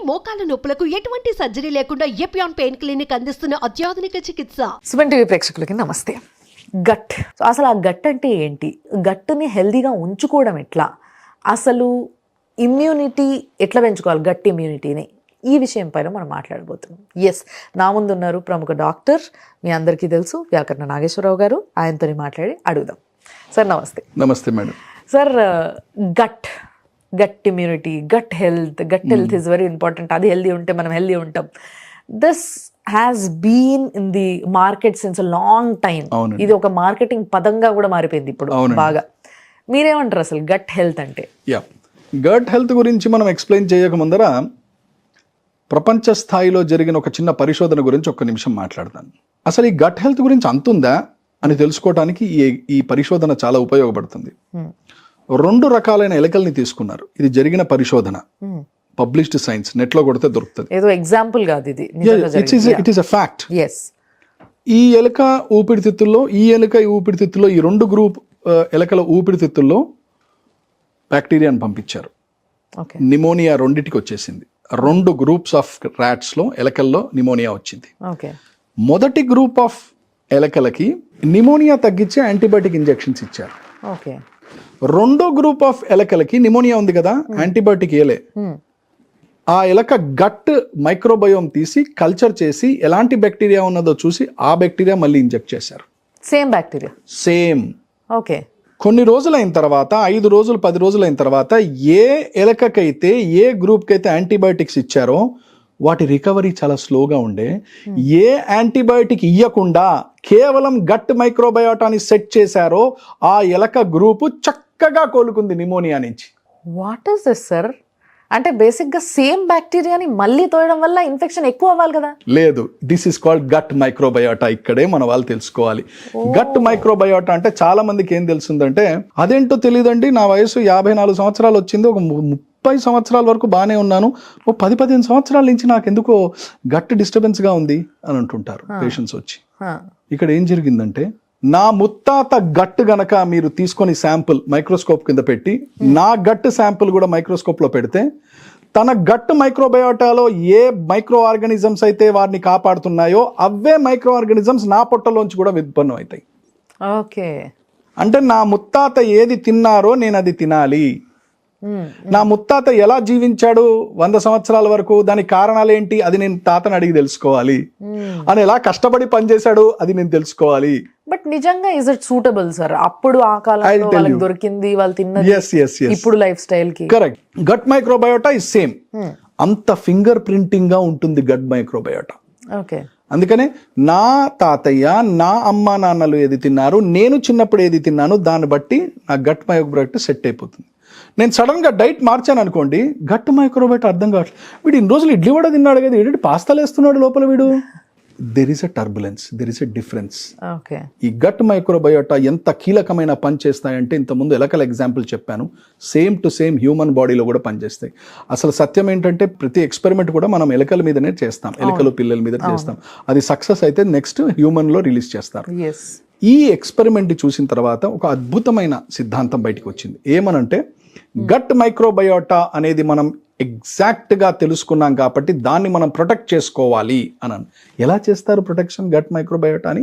మోకాల నొప్పులకు ఎటువంటి సర్జరీ లేకుండా ఎపియాన్ పెయిన్ క్లినిక్ అందిస్తున్న అత్యాధునిక చికిత్స. సుమన్ టీవీ ప్రేక్షకులకి నమస్తే. గట్, అసలు ఆ గట్ అంటే ఏంటి, గట్టుని హెల్దీగా ఉంచుకోవడం ఎట్లా, అసలు ఇమ్యూనిటీ ఎట్లా పెంచుకోవాలి, గట్ ఇమ్యూనిటీని, ఈ విషయం పైన మనం మాట్లాడబోతున్నాం. ఎస్, నా ముందు ఉన్నారు ప్రముఖ డాక్టర్, మీ అందరికీ తెలుసు, వ్యాకరణ నాగేశ్వరరావు గారు. ఆయనతో మాట్లాడి అడుగుదాం. సార్ నమస్తే. నమస్తే madam. Sir, gut immunity, gut health is very important. అది హెల్దీ ఉంటే మనం హెల్దీ ఉంటాం. This has been in the market since long time. ఇది ఒక మార్కెటింగ్ పదంగా కూడా మారిపోయింది ఇప్పుడు బాగా. మీరేమంటారు అసలు గట్ హెల్త్ అంటే? గట్ హెల్త్ గురించి మనం ఎక్స్ప్లెయిన్ చేయక ముందర ప్రపంచ స్థాయిలో జరిగిన ఒక చిన్న పరిశోధన గురించి ఒక్క నిమిషం మాట్లాడతాను. అసలు ఈ గట్ హెల్త్ గురించి అంతుందా అని తెలుసుకోవడానికి ఈ పరిశోధన చాలా ఉపయోగపడుతుంది. 2 రకాలైన ఎలుకల్ని తీసుకున్నారు. ఇది జరిగిన పరిశోధన, పబ్లిష్డ్ సైన్స్, నెట్ లో కొడితే దొరుకుతుంది. ఏదో ఎగ్జాంపుల్ కాదు ఇది, ఇట్ ఈస్ ఎ ఫ్యాక్ట్. ఈ ఎలుక ఊపిరితిత్తుల్లో, ఈ ఊపిరితిత్తుల్లో, ఈ 2 గ్రూప్ ఎలుకల ఊపిరితిత్తుల్లో బ్యాక్టీరియాను పంపించారు. నిమోనియా 2టికి వచ్చేసింది. 2 గ్రూప్స్ ఆఫ్ ర్యాట్స్ లో, ఎలకల్లో నిమోనియా వచ్చింది. మొదటి గ్రూప్ ఆఫ్ ఎలకలకి నిమోనియా తగ్గించే యాంటీబయాటిక్ ఇంజెక్షన్స్ ఇచ్చారు. రెండో గ్రూప్ ఆఫ్ ఎలకలకి నిమోనియా ఉంది కదా, యాంటీబయాటిక్ ఏలే. ఆ ఎలక గట్ మైక్రోబయోమ్ తీసి కల్చర్ చేసి ఎలాంటి బ్యాక్టీరియా ఉన్నదో చూసి ఆ బ్యాక్టీరియా మళ్ళీ ఇంజెక్ట్ చేశారు. Same bacteria, same. ఓకే. కొన్ని రోజులైన తర్వాత, 5 రోజులు 10 రోజులైన తర్వాత, ఏ ఎలకకైతే, ఏ గ్రూప్కి అయితే యాంటీబయాటిక్స్ ఇచ్చారో వాటి రికవరీ చాలా స్లోగా ఉండే. ఏ యాంటీబయాటిక్ ఇవ్వకుండా కేవలం గట్ మైక్రోబయోటాని సెట్ చేశారో ఆ ఎలక గ్రూపు చక్కగా కోలుకుంది నిమోనియా నుంచి. What is this sir? అంటే బేసిక్ గా సేమ్ బ్యాక్టీరియాని మళ్ళీ తోయడం వల్ల ఇన్ఫెక్షన్ ఎక్కువ అవ్వాలి కదా? లేదు, this is called gut microbiota. ఇక్కడే మన వాళ్ళు తెలుసుకోవాలి. గట్ మైక్రోబయోటా అంటే చాలా మందికి ఏం తెలుస్తుందంటే, అదేంటో తెలియదండి, నా వయసు 54 సంవత్సరాలు వచ్చింది, ఒక 30 సంవత్సరాల వరకు బాగానే ఉన్నాను, ఓ 10-15 సంవత్సరాల నుంచి నాకు ఎందుకో గట్ డిస్టర్బెన్స్ గా ఉంది అని అంటుంటారు పేషెంట్స్ వచ్చి. ఇక్కడ ఏం జరిగిందంటే, నా ముత్తాత గట్ గనక మీరు తీసుకొని శాంపుల్ మైక్రోస్కోప్ కింద పెట్టి, నా గట్ శాంపుల్ కూడా మైక్రోస్కోప్ లో పెడితే, తన గట్ మైక్రోబయోటాలో ఏ మైక్రో ఆర్గానిజమ్స్ అయితే వారిని కాపాడుతున్నాయో అవే మైక్రో ఆర్గానిజమ్స్ నా పొట్టలోంచి కూడా ఉత్పన్నం అవుతాయి. ఓకే. అంటే నా ముత్తాత ఏది తిన్నారో నేను అది తినాలి. నా ముత్తాత ఎలా జీవించాడు 100 సంవత్సరాల వరకు, దానికి కారణాలు ఏంటి, అది నేను తాతని అడిగి తెలుసుకోవాలి. అని ఎలా కష్టపడి పనిచేశాడు, అది నేను తెలుసుకోవాలి. బట్ నిజంగా ఇస్ ఇట్ సూటబుల్ సార్? అప్పుడు ఆ కాలంలో వాళ్ళకి దొరికింది, వాళ్ళు తిన్నది, ఇప్పుడు లైఫ్ స్టైల్ కి. Correct. Gut microbiota is same. అంత ఫింగర్ ప్రింటింగ్ గా ఉంటుంది గట్ మైక్రోబయోటా. ఓకే. అందుకనే నా తాతయ్య, నా అమ్మ నాన్నలు ఏది తిన్నారు, నేను చిన్నప్పుడు ఏది తిన్నాను, దాన్ని బట్టి నా గట్ మైక్రోబయోటా సెట్ అయిపోతుంది. నేను సడన్ గా డైట్ మార్చాను అనుకోండి, గట్ మైక్రోబయోటా అర్థం కావట్లేదు. వీడు ఇన్ని రోజులు ఇడ్లీ కూడా తిన్నాడు కదా, ఏంటంటే పాస్తాలు వేస్తున్నాడు లోపల వీడు. There is a turbulence, there is a difference. ఈ గట్ మైక్రోబయోటా ఎంత కీలకమైన పని చేస్తాయంటే, ఇంతకుముందు ఎలకల ఎగ్జాంపుల్ చెప్పాను, సేమ్ టు సేమ్ హ్యూమన్ బాడీలో కూడా పనిచేస్తాయి. అసలు సత్యం ఏంటంటే, ప్రతి ఎక్స్పెరిమెంట్ కూడా మనం ఎలకల మీదనే చేస్తాం, ఎలకలు పిల్లల మీద చేస్తాం. అది సక్సెస్ అయితే నెక్స్ట్ హ్యూమన్ లో రిలీజ్ చేస్తారు. ఈ ఎక్స్పెరిమెంట్ చూసిన తర్వాత ఒక అద్భుతమైన సిద్ధాంతం బయటకు వచ్చింది. ఏమనంటే, గట్ మైక్రోబయోటా అనేది మనం ఎగ్జాక్ట్ గా తెలుసుకున్నాం కాబట్టి దాన్ని మనం ప్రొటెక్ట్ చేసుకోవాలి అని. ఎలా చేస్తారు ప్రొటెక్షన్ గట్ మైక్రోబయోటాని?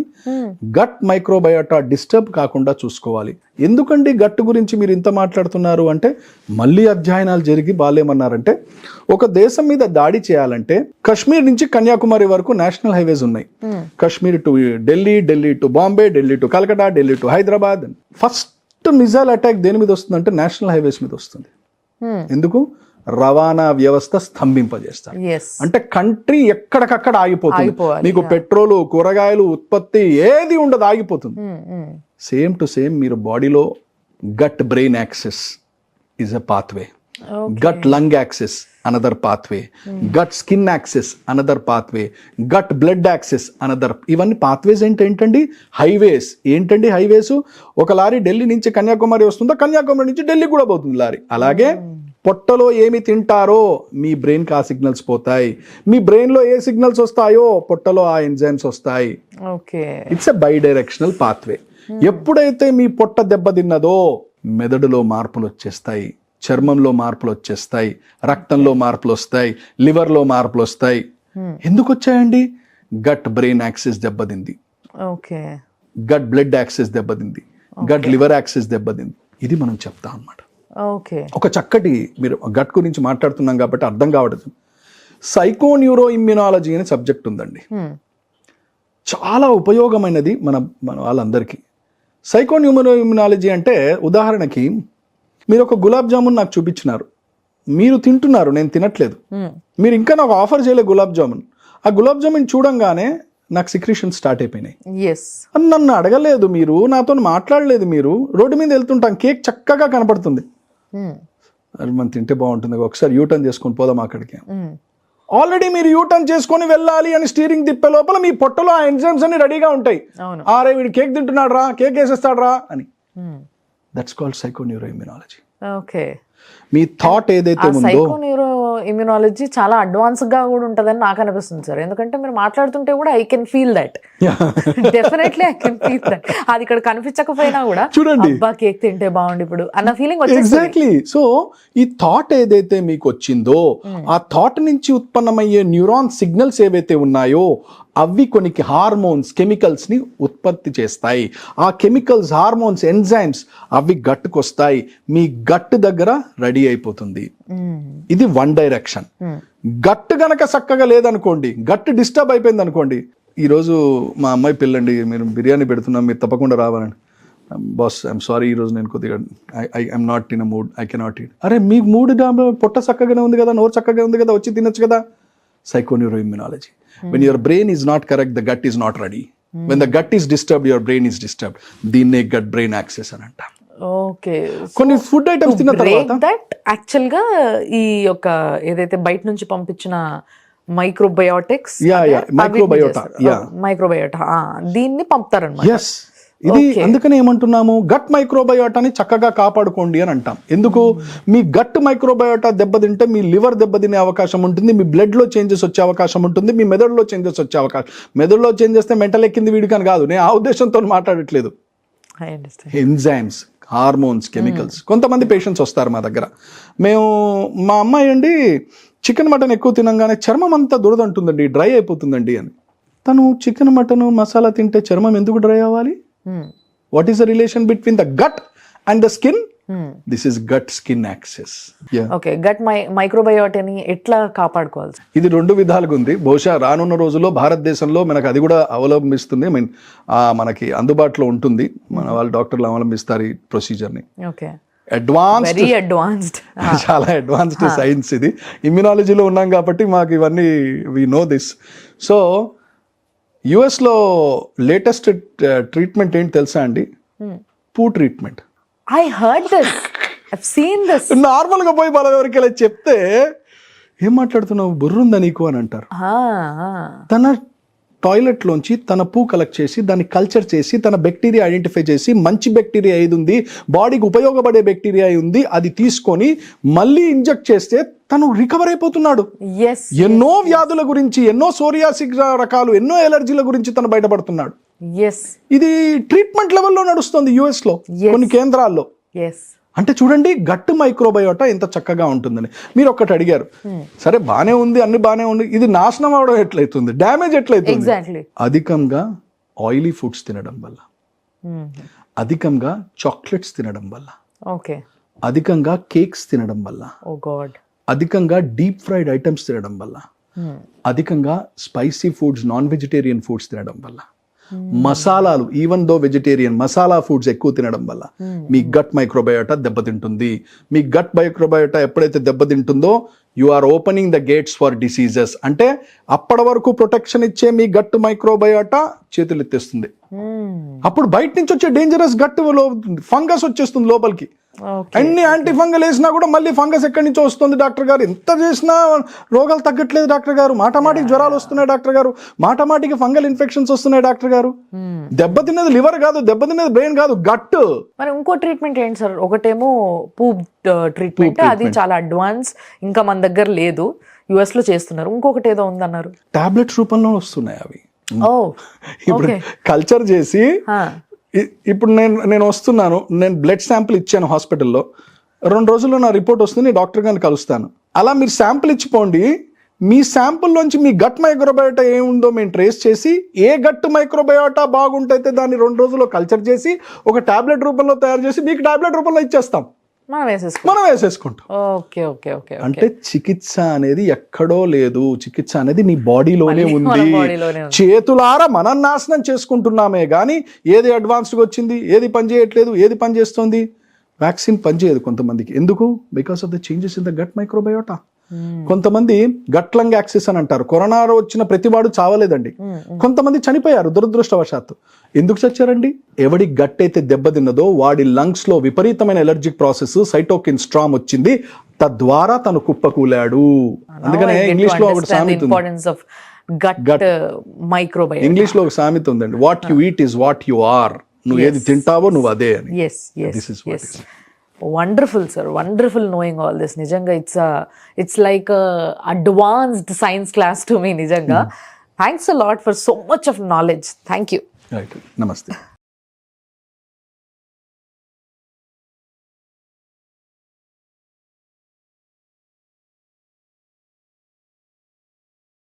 గట్ మైక్రోబయోటా డిస్టర్బ్ కాకుండా చూసుకోవాలి. ఎందుకండి గట్ గురించి మీరు ఇంత మాట్లాడుతున్నారు అంటే, మళ్ళీ అధ్యయనాలు జరిగి బాలేమన్నారంటే, ఒక దేశం మీద దాడి చేయాలంటే కశ్మీర్ నుంచి కన్యాకుమారి వరకు నేషనల్ హైవేస్ ఉన్నాయి. Kashmir to Delhi, Delhi to Bombay, Delhi to Calcutta, Delhi to Hyderabad. First missile attack దేని మీద వస్తుందంటే నేషనల్ హైవేస్ మీద వస్తుంది. ఎందుకు? రవాణా వ్యవస్థ స్తంభింపజేస్తారు. అంటే కంట్రీ ఎక్కడికక్కడ ఆగిపోతుంది. మీకు పెట్రోలు, కూరగాయలు ఉత్పత్తి ఏది ఉండదు, ఆగిపోతుంది. సేమ్ టు సేమ్ మీరు బాడీలో gut brain axis is a pathway, gut lung axis another pathway, gut skin axis another pathway, gut blood axis another. ఇవన్నీ పాత్వేస్ ఏంటండి? హైవేస్. ఏంటండి హైవేస్? ఒక లారీ ఢిల్లీ నుంచి కన్యాకుమారి వస్తుందో, కన్యాకుమారి నుంచి ఢిల్లీ కూడా పోతుంది లారీ. అలాగే పొట్టలో ఏమి తింటారో మీ బ్రెయిన్కి ఆ సిగ్నల్స్ పోతాయి. మీ బ్రెయిన్లో ఏ సిగ్నల్స్ వస్తాయో పొట్టలో ఆ ఎంజైమ్స్ వస్తాయి. It's a by directional pathway. ఎప్పుడైతే మీ పొట్ట దెబ్బతిన్నదో మెదడులో మార్పులు వచ్చేస్తాయి. చర్మంలో మార్పులు వచ్చేస్తాయి, రక్తంలో మార్పులు వస్తాయి, లివర్లో మార్పులు వస్తాయి. ఎందుకు వచ్చాయండి? గట్ బ్రెయిన్ యాక్సిస్ దెబ్బతింది, ఓకే, గట్ బ్లడ్ యాక్సిస్ దెబ్బతింది, గట్ లివర్ యాక్సిస్ దెబ్బతింది. ఇది మనం చెప్తాం అన్నమాట. ఓకే, ఒక చక్కటి, మీరు గట్ గురించి మాట్లాడుతున్నాం కాబట్టి అర్థం కావడం, సైకోన్యూరో ఇమ్యునాలజీ అనే సబ్జెక్ట్ ఉందండి. చాలా ఉపయోగమైనది మన వాళ్ళందరికీ. సైకోన్యూరో ఇమ్యునాలజీ అంటే, ఉదాహరణకి మీరు ఒక గులాబ్ జామున్ నాకు చూపించినారు, మీరు తింటున్నారు, నేను తినట్లేదు, మీరు ఇంకా నాకు ఆఫర్ చేయలేదు గులాబ్ జామున్. ఆ గులాబ్ జామున్ చూడంగానే నాకు సిక్రీషన్ స్టార్ట్ అయిపోయినాయి. నన్ను అడగలేదు మీరు, నాతో మాట్లాడలేదు మీరు, రోడ్డు మీద వెళ్తుంటాం, కేక్ చక్కగా కనపడుతుంది, అది మనం తింటే బాగుంటుంది, ఒకసారి యూటర్న్ చేసుకొని పోదాం అక్కడికి. ఆల్రెడీ మీరు యూటర్న్ చేసుకొని వెళ్ళాలి అని స్టీరింగ్ తిప్పే లోపల మీ పొట్టలో ఆ ఎంజైమ్స్ అన్ని రెడీగా ఉంటాయి. ఆరే వీడు కేక్ తింటున్నాడు రా, కేక్ వేసేస్తాడు రా అని. That's called psychoneuroimmunology. Okay, మీ థాట్ ఏదైతే ఉందో, సైకోన్యూరో ఇమ్యునాలజీ చాలా అడ్వాన్స్ గా కూడా ఉంటదని నాకు అనిపిస్తుంది సార్. ఎందుకంటే మీరు మాట్లాడుతుంటే కూడా I can feel that, definitely I can feel that. అది ఇక్కడ కనిపించకపోయినా కూడా చూడండి, అబ్బా కేక్ తింటే బాగుండు ఇప్పుడు అన్న ఫీలింగ్ వచ్చేస్తుంది. ఎగ్జాక్ట్లీ. సో ఈ థాట్ ఏదైతే మీకు వచ్చిందో, ఆ థాట్ నుంచి ఉత్పన్నమయ్యే న్యూరాన్ సిగ్నల్స్ ఏవైతే ఉన్నాయో అవి కొన్ని హార్మోన్స్, కెమికల్స్ ని ఉత్పత్తి చేస్తాయి. ఆ కెమికల్స్, హార్మోన్స్, ఎంజైమ్స్ అవి గట్టుకు వస్తాయి, మీ గట్టు దగ్గర రెడీ అయిపోతుంది. ఇది వన్ డైరెక్షన్. గట్టు గనక చక్కగా లేదనుకోండి, గట్టు డిస్టర్బ్ అయిపోయింది అనుకోండి, ఈరోజు మా అమ్మాయి పెళ్ళండి, మీరు బిర్యానీ పెడుతున్నాం, మీరు తప్పకుండా రావాలండి. బాస్ ఐఎమ్ సారీ, ఈరోజు నేను కొద్దిగా I'm not in a mood, I cannot eat. అరే మీకు మూడ్, పొట్ట చక్కగానే ఉంది కదా, నోరు చక్కగా ఉంది కదా, వచ్చి తినొచ్చు కదా. సైకోన్యూరో immunology. When your brain is not correct, the gut is not ready. When the gut is disturbed, your brain is disturbed. దీన్నే gut brain axis అని అంటాం. ఓకే, కొన్ని ఫుడ్ ఐటమ్స్ తిన్న తర్వాత దట్ యాక్చువల్ గా ఈ యొక్క ఏదైతే బయట నుంచి పంపించిన మైక్రోబయోటిక్స్, మైక్రోబయోటా దీన్ని పంపుతారన్నమాట. ఎస్, ఇది అందుకనే ఏమంటున్నాము, గట్ మైక్రోబయోటాని చక్కగా కాపాడుకోండి అని అంటాం. ఎందుకు? మీ గట్ మైక్రోబయోటా దెబ్బతింటే మీ లివర్ దెబ్బతినే అవకాశం ఉంటుంది, మీ బ్లడ్ లో చేంజెస్ వచ్చే అవకాశం ఉంటుంది, మీ మెదడులో చేంజెస్ వచ్చే అవకాశం. మెదడులో చేంజ్ చేస్తే మెంటల్ ఎక్కింది వీడికి అని కాదు, నేను ఆ ఉద్దేశంతో మాట్లాడట్లేదు. Enzymes, hormones, chemicals. కొంతమంది పేషెంట్స్ వస్తారు మా దగ్గర, మా అమ్మాయి అండి చికెన్ మటన్ ఎక్కువ తినంగానే చర్మం అంతా దురదంటుందండి, డ్రై అయిపోతుందండి అని. తను చికెన్ మటన్ మసాలా తింటే చర్మం ఎందుకు డ్రై అవ్వాలి? What is the relation between the gut and the skin? This is gut skin axis. Okay, gut మైక్రోబయోటాని ఎట్లా కాపాడుకోవాలి? ఇది రెండు విధాలుగా ఉంది. బహుశా రానున్న రోజుల్లో భారతదేశంలో మనకు అది కూడా అవలంబిస్తుంది, మనకి అందుబాటులో ఉంటుంది. మన వాళ్ళు డాక్టర్లు అవలంబిస్తారు ఈ ప్రొసీజర్ని. ఓకే, అడ్వాన్స్డ్, చాలా అడ్వాన్స్డ్ సైన్స్ ఇది. ఇమ్యునాలజీలో ఉన్నాం కాబట్టి మాకు ఇవన్నీ వి నో దిస్. సో యుఎస్లో లేటెస్ట్ ట్రీట్మెంట్ ఏంటి తెలుసా అండి? పూ treatment. I heard this, I seen this. నార్మల్గా పోయి మన ఎవరికి ఇలా చెప్తే, ఏం మాట్లాడుతున్నావు, బుర్రుందా నీకు అని అంటారు. తన టాయిలెట్లోంచి తన పూ కలెక్ట్ చేసి దాన్ని కల్చర్ చేసి తన బ్యాక్టీరియా ఐడెంటిఫై చేసి మంచి బ్యాక్టీరియా ఏది ఉంది, బాడీకి ఉపయోగపడే బ్యాక్టీరియా ఉంది, అది తీసుకొని మళ్ళీ ఇంజెక్ట్ చేస్తే తను రికవర్ అయిపోతున్నాడు. ఎన్నో వ్యాధుల గురించి, ఎన్నో సోరియాసిస్ రకాలు, ఎన్నో ఎలర్జీల గురించి తను బయటపడుతున్నాడు. ఇది ట్రీట్మెంట్ లెవెల్లో నడుస్తుంది యుఎస్ లో కొన్ని కేంద్రాల్లో. అంటే చూడండి గట్ మైక్రోబయోటా ఎంత చక్కగా ఉంటుందని. మీరు ఒక్కటి అడిగారు, సరే బానే ఉంది, అన్ని బానే ఉంది, ఇది నాశనం అవడం ఎట్లయితుంది, డ్యామేజ్ ఎట్లయితుంది? అధికంగా ఆయిలీ ఫుడ్స్ తినడం వల్ల, అధికంగా చాక్లెట్స్ తినడం వల్ల, అధికంగా కేక్స్ తినడం వల్ల, అధికంగా డీప్ ఫ్రైడ్ ఐటమ్స్ తినడం వల్ల, అధికంగా spicy foods, non vegetarian foods తినడం వల్ల, మసాలాలు, even though vegetarian masala foods ఎక్కువ తినడం వల్ల మీ గట్ మైక్రోబయోటా దెబ్బతింటుంది. మీ గట్ మైక్రోబయోటా ఎప్పుడైతే దెబ్బతింటుందో you are opening the gates for diseases. అంటే అప్పటి వరకు ప్రొటెక్షన్ ఇచ్చే మీ గట్ మైక్రోబయోటా చేతులు ఎత్తేస్తుంది. అప్పుడు బయట నుంచి వచ్చే డేంజరస్ గట్ ఫంగస్ వచ్చేస్తుంది లోపలికి. అన్ని యాంటీ ఫంగల్ వేసినా కూడా మళ్ళీ ఫంగస్ ఎక్కడి నుంచో వస్తుంది డాక్టర్ గారు, ఎంత చేసినా రోగాలు తగ్గట్లేదు డాక్టర్ గారు, మాటమాటికి జ్వరాలు వస్తున్నాయి డాక్టర్ గారు, మాటమాటికి ఫంగల్ ఇన్ఫెక్షన్స్ వస్తున్నాయి డాక్టర్ గారు. దెబ్బతిన్నది లివర్ కాదు, దెబ్బతిన్నది బ్రెయిన్ కాదు, గట్. మరి ఇంకో ట్రీట్మెంట్ ఏంటి సార్? ఒకటేమో పూప్ ట్రీట్మెంట్, అది చాలా అడ్వాన్స్, ఇంకా మన దగ్గర లేదు, యుఎస్ లో చేస్తున్నారు. ఇంకొకటి ఏదో ఉందన్నారు, టాబ్లెట్స్ రూపంలో వస్తున్నాయి అవి. ఇప్పుడు కల్చర్ చేసి, ఇప్పుడు నేను వస్తున్నాను, నేను బ్లడ్ శాంపిల్ ఇచ్చాను హాస్పిటల్లో, 2 రోజుల్లో నా రిపోర్ట్ వస్తుంది, డాక్టర్ గారిని కలుస్తాను. అలా మీరు శాంపుల్ ఇచ్చిపోండి. మీ శాంపుల్లోంచి మీ గట్ మైక్రోబయోటా ఏముందో మేము ట్రేస్ చేసి, ఏ గట్ మైక్రోబయోటా బాగుంటైతే దాన్ని 2 రోజుల్లో కల్చర్ చేసి ఒక టాబ్లెట్ రూపంలో తయారు చేసి మీకు టాబ్లెట్ రూపంలో ఇచ్చేస్తాం, మనం వేసేసుకుంటాం. Okay okay okay. అంటే చికిత్స అనేది ఎక్కడో లేదు, చికిత్స అనేది నీ బాడీలోనే ఉంది. చేతులారా మనం నాశనం చేసుకుంటున్నామే కానీ ఏది అడ్వాన్స్గా వచ్చింది, ఏది పని చేయట్లేదు, ఏది పని చేస్తుంది. వ్యాక్సిన్ పనిచేయదు కొంతమందికి. ఎందుకు? Because of the changes in the gut microbiota. కొంతమంది గట్ లంగ్ యాక్సిస్ అని అంటారు. కరోనా వచ్చిన ప్రతివాడు చావలేదండి, కొంతమంది చనిపోయారు దురదృష్టవశాత్తు. ఎందుకు చచ్చారండి? ఎవడి గట్ అయితే దెబ్బతిన్నదో వాడి లంగ్స్ లో విపరీతమైన ఎలర్జిక్ ప్రాసెస్, సైటోకిన్ స్ట్రామ్ వచ్చింది, తద్వారా తను కుప్పకూలాడు. అందుకనే ఇంగ్లీష్ లో ఒక సామెత ఉంది, ఇంగ్లీష్ లో ఒక సామెత ఉందండి, what you eat is what you are. నువ్వు ఏది తింటావో నువ్వు అదే అని. This is what is. Wonderful sir, wonderful knowing all this. నిజంగా it's like advanced science class to me నిజంగా. Thanks a lot for so much of knowledge. Thank you. Right. Namaste.